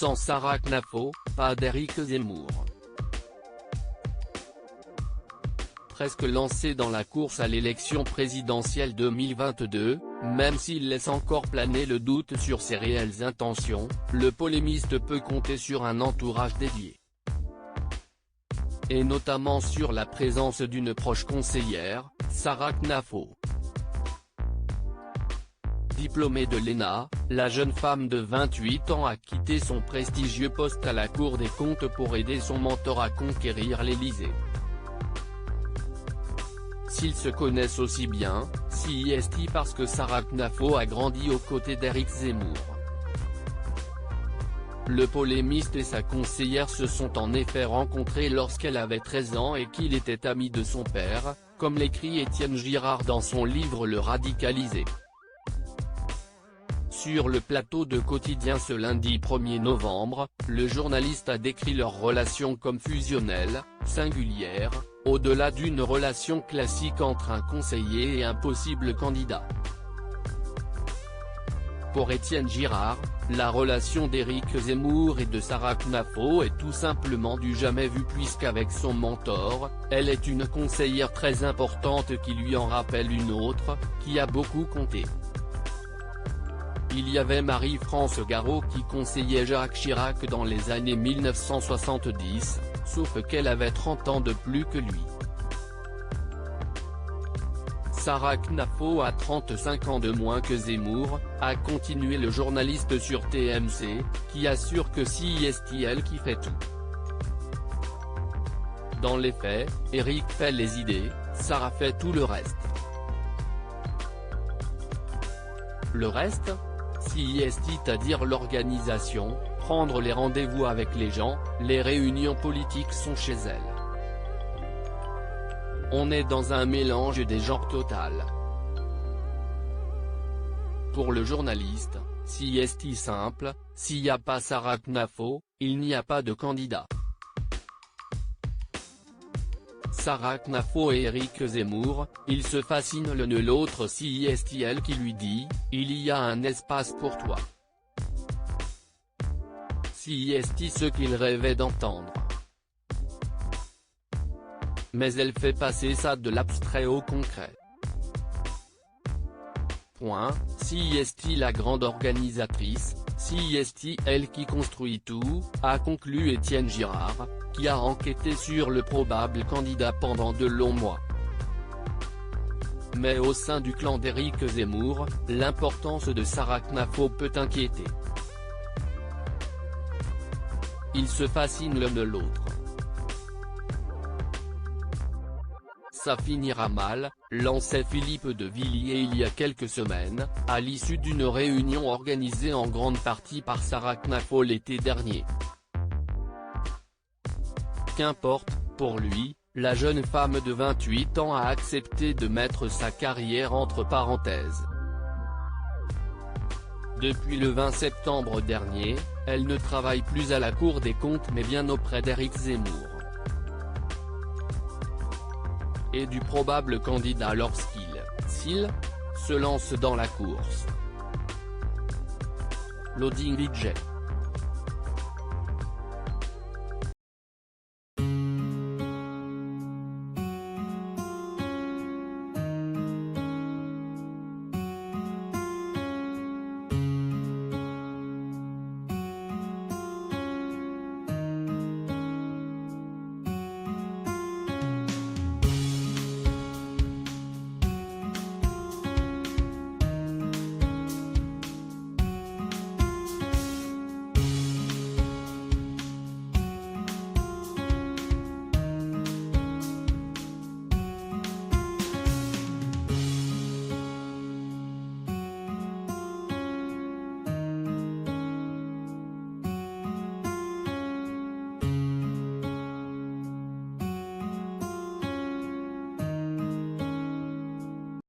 Sans Sarah Knafo, pas d'Éric Zemmour. Presque lancé dans la course à l'élection présidentielle 2022, même s'il laisse encore planer le doute sur ses réelles intentions, le polémiste peut compter sur un entourage dédié. Et notamment sur la présence d'une proche conseillère, Sarah Knafo. Diplômée de l'ENA, la jeune femme de 28 ans a quitté son prestigieux poste à la Cour des comptes pour aider son mentor à conquérir l'Élysée. S'ils se connaissent aussi bien, c'est parce que Sarah Knafo a grandi aux côtés d'Éric Zemmour. Le polémiste et sa conseillère se sont en effet rencontrés lorsqu'elle avait 13 ans et qu'il était ami de son père, comme l'écrit Étienne Girard dans son livre Le Radicalisé. Sur le plateau de Quotidien ce lundi 1er novembre, le journaliste a décrit leur relation comme fusionnelle, singulière, au-delà d'une relation classique entre un conseiller et un possible candidat. Pour Étienne Girard, la relation d'Éric Zemmour et de Sarah Knafo est tout simplement du jamais vu puisqu'avec son mentor, elle est une conseillère très importante qui lui en rappelle une autre, qui a beaucoup compté. Il y avait Marie-France Garot qui conseillait Jacques Chirac dans les années 1970, sauf qu'elle avait 30 ans de plus que lui. Sarah Knafo a 35 ans de moins que Zemmour, a continué le journaliste sur TMC, qui assure que c'est elle qui fait tout. Dans les faits, Éric fait les idées, Sarah fait tout le reste. Le reste ? C'est-à-dire l'organisation, prendre les rendez-vous avec les gens, les réunions politiques sont chez elle. On est dans un mélange des genres total. Pour le journaliste, c'est simple, s'il n'y a pas Sarah Knafo, il n'y a pas de candidat. Sarah Knafo et Éric Zemmour, ils se fascinent l'un l'autre c'est elle qui lui dit, il y a un espace pour toi. C'est ce qu'il rêvait d'entendre. Mais elle fait passer ça de l'abstrait au concret. C'est la grande organisatrice, c'est elle qui construit tout, a conclu Étienne Girard, qui a enquêté sur le probable candidat pendant de longs mois. Mais au sein du clan d'Éric Zemmour, l'importance de Sarah Knafo peut inquiéter. Ils se fascinent l'un de l'autre. Ça finira mal, lançait Philippe de Villiers il y a quelques semaines, à l'issue d'une réunion organisée en grande partie par Sarah Knafo l'été dernier. Qu'importe, pour lui, la jeune femme de 28 ans a accepté de mettre sa carrière entre parenthèses. Depuis le 20 septembre dernier, elle ne travaille plus à la Cour des comptes mais bien auprès d'Éric Zemmour. Et du probable candidat lorsqu'il se lance dans la course. Loading Widget.